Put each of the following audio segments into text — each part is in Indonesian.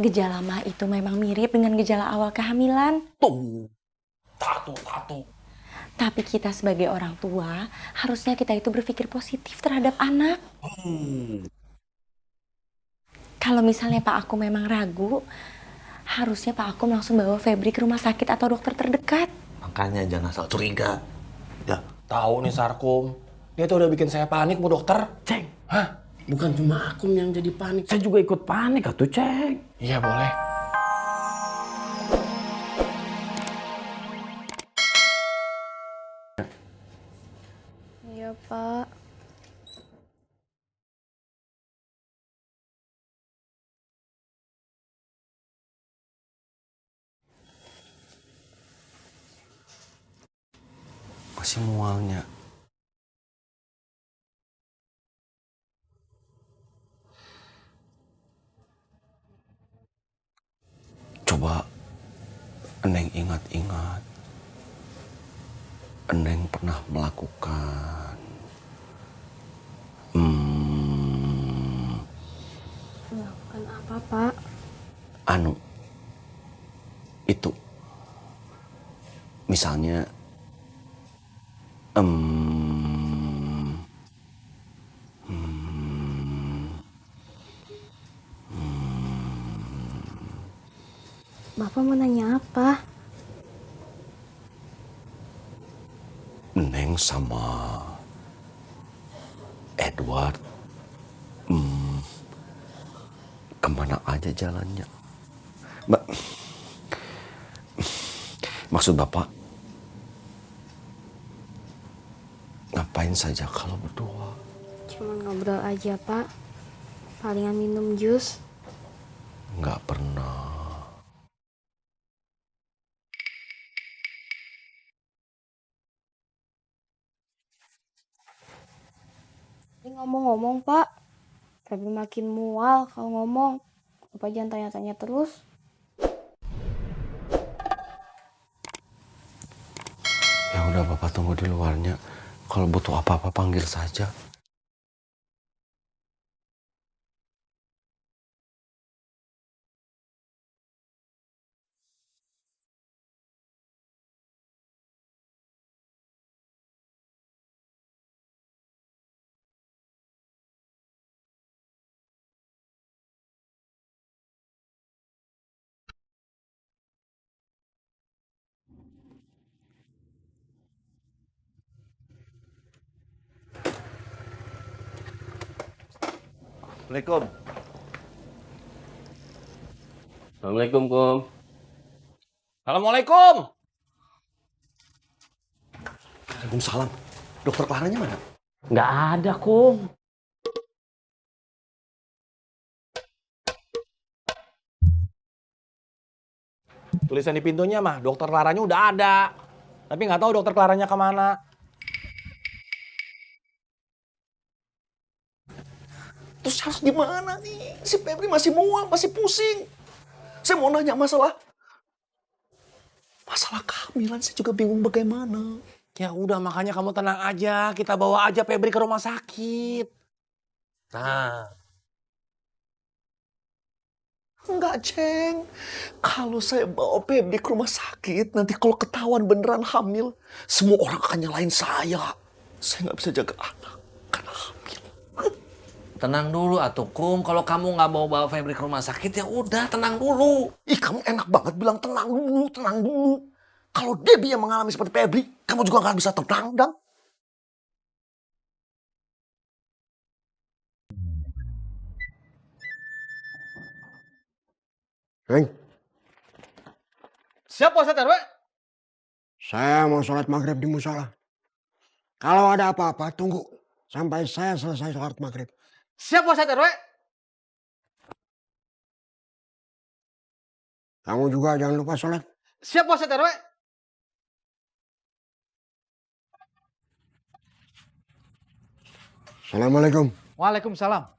Gejala mah itu memang mirip dengan gejala awal kehamilan. Tuh, tato. Tapi kita sebagai orang tua, harusnya kita itu berpikir positif terhadap anak. Kalau misalnya Pak Akum memang ragu, harusnya Pak Akum langsung bawa Febri ke rumah sakit atau dokter terdekat. Makanya jangan asal curiga. Ya, Tahu nih Sarkum, dia tuh udah bikin saya panik Bu Dokter. Ceng, Hah? bukan cuma aku yang jadi panik, saya juga ikut panik atuh, Ceng. Iya boleh. Iya, Pak. Masih mualnya. Coba Eneng ingat-ingat. Eneng pernah melakukan Melakukan apa, Pak? anu itu. Misalnya Bapak mau nanya apa? Neng sama Edward kemana aja jalannya? Maksud Bapak ngapain saja kalau berdua? Cuma ngobrol aja, Pak. Palingan minum jus. Nggak pernah. Ini ngomong-ngomong, Pak. Febri makin mual kalau ngomong. Bapak jangan tanya-tanya terus. Ya udah Bapak tunggu di luarnya. Kalau butuh apa-apa panggil saja. Assalamualaikum. Assalamualaikum, Kum. Assalamualaikum. Waalaikumsalam. Dokter Claranya mana? Nggak ada, Kum. Tulisan di pintunya mah, dokter Claranya udah ada. Tapi nggak tahu dokter Claranya kemana. Terus harus gimana nih? Si Febri masih mual, masih pusing. Saya mau nanya masalah kehamilan, saya juga bingung bagaimana. Ya udah makanya kamu tenang aja, kita bawa aja Febri ke rumah sakit. Nah, Enggak, Ceng. Kalau saya bawa Febri ke rumah sakit, nanti kalau ketahuan beneran hamil, semua orang akan nyalain saya. Saya nggak bisa jaga anak karena hamil. Tenang dulu atuh Kum, kalau kamu nggak mau bawa Febri ke rumah sakit ya udah tenang dulu. Ih, kamu enak banget bilang tenang dulu, tenang dulu. Kalau Debbie yang mengalami seperti Febri, kamu juga nggak bisa tenang, Dang. Neng, siap Pak Ustadz RW? saya mau sholat maghrib di musola. Kalau ada apa-apa, tunggu sampai saya selesai sholat maghrib. Siap Pak Ustadz RW? Kamu juga jangan lupa sholat. Siap Pak Ustadz RW? Assalamualaikum. Waalaikumsalam.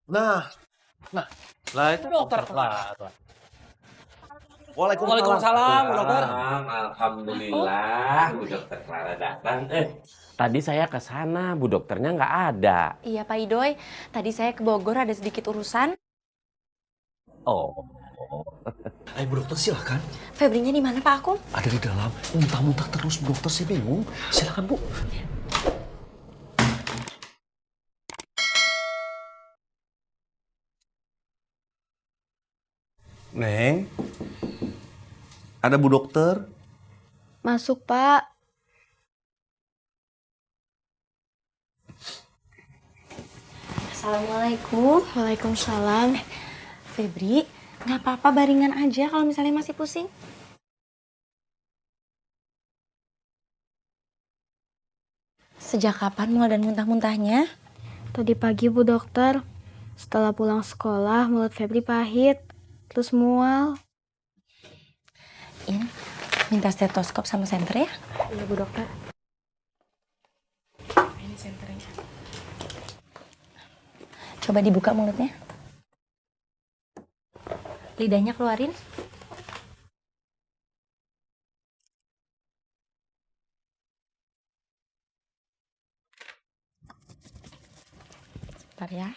Nah, lah itu dokter lah. Waalaikumsalam, Bu Dokter. Alhamdulillah, Bu Dokter Clara datang. Tadi saya ke sana, Bu Dokternya nggak ada. Iya Pak Idoy, tadi saya ke Bogor ada sedikit urusan. Oh, Ayo Bu Dokter silakan. Febrinya di mana Pak Akum? Ada di dalam. Muntah-muntah terus Bu Dokter, saya bingung. Silakan Bu. Neng, ada Bu Dokter. Masuk, Pak. Assalamualaikum. Waalaikumsalam. Febri, nggak apa-apa baringan aja kalau misalnya masih pusing. Sejak kapan mual dan muntah-muntahnya? Tadi pagi, Bu Dokter. Setelah pulang sekolah, mulut Febri pahit. Terus mual. In, minta stetoskop sama senter ya. Iya, Bu Dokter. Ini senternya. Coba dibuka mulutnya. Lidahnya keluarin. Sebentar ya.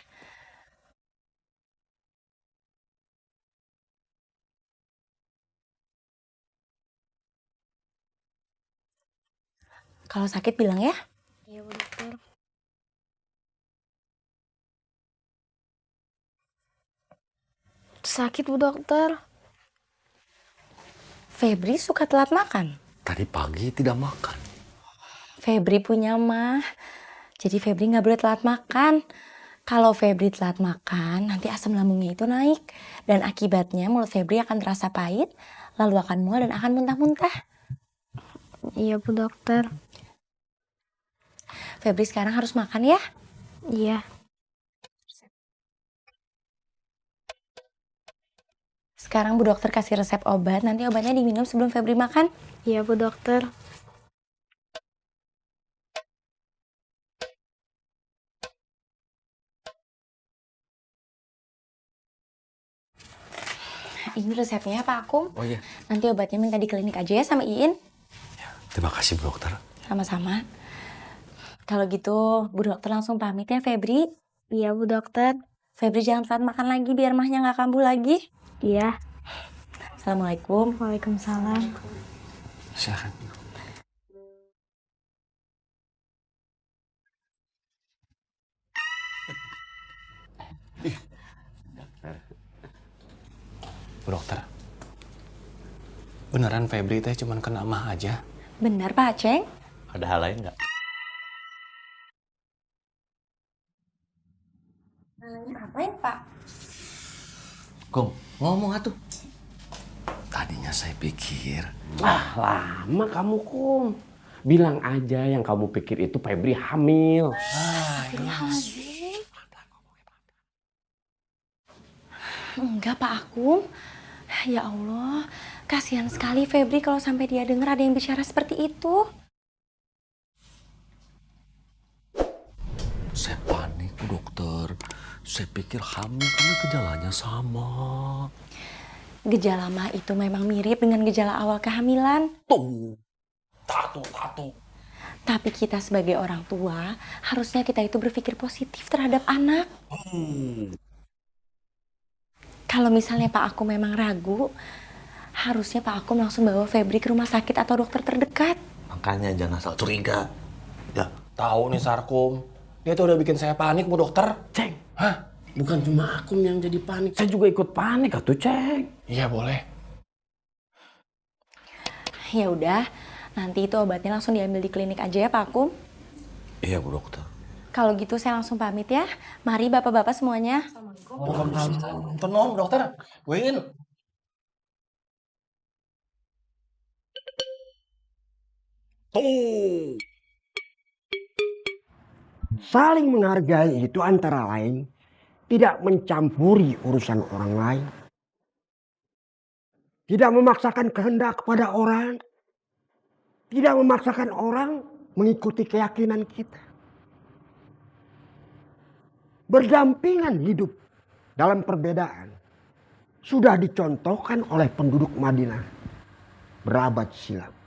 Kalau sakit bilang ya. Iya, Bu Dokter. Sakit, Bu Dokter. Febri suka telat makan. Tadi pagi tidak makan. Febri punya mah. Jadi Febri nggak boleh telat makan. Kalau Febri telat makan, nanti asam lambungnya itu naik. Dan akibatnya mulut Febri akan terasa pahit, lalu akan mual dan akan muntah-muntah. Iya, Bu Dokter. Febri sekarang harus makan ya. Iya. Sekarang Bu Dokter kasih resep obat, nanti obatnya diminum sebelum Febri makan. Iya, Bu Dokter. Ini resepnya Pak Akum. Oh iya, Nanti obatnya minta di klinik aja ya sama Iin. terima kasih Bu Dokter. Sama-sama. Kalau gitu Bu Dokter langsung pamit ya Febri. Iya, Bu Dokter. Febri jangan telat makan lagi biar mahnya nggak kambuh lagi. Iya. Assalamualaikum. Waalaikumsalam. Silakan. Bu Dokter. Beneran Febri teh cuman kena mah aja? Benar Pak Aceng? Ada hal lain nggak? Ngapain Pak? Kum, ngomong atuh. Tadinya saya pikir ah lama kamu Kum. Bilang aja yang kamu pikir itu Febri hamil. Enggak Pak Akum. Ya Allah, kasihan sekali Febri kalau sampai dia dengar ada yang bicara seperti itu. saya panik Bu Dokter. Saya pikir hamil karena gejalanya sama. Gejala mah itu memang mirip dengan gejala awal kehamilan. Tuh. Tapi kita sebagai orang tua, harusnya kita itu berpikir positif terhadap anak. Kalau misalnya Pak Akum memang ragu, harusnya Pak Akum langsung bawa Febri ke rumah sakit atau dokter terdekat. Makanya jangan asal curiga. Ya, Tahu nih Sarkum. Dia tuh udah bikin saya panik, Bu Dokter. Ceng, Hah? bukan cuma Akum yang jadi panik. Saya juga ikut panik atuh Ceng. Iya, boleh. Ya udah, nanti itu obatnya langsung diambil di klinik aja ya Pak Akum. iya Bu Dokter. Kalau gitu saya langsung pamit ya. Mari bapak-bapak semuanya. Tenang, Bu Dokter. Win. Tuh. Saling menghargai itu antara lain tidak mencampuri urusan orang lain. Tidak memaksakan kehendak kepada orang. Tidak memaksakan orang mengikuti keyakinan kita. berdampingan hidup dalam perbedaan sudah dicontohkan oleh penduduk Madinah berabad silam.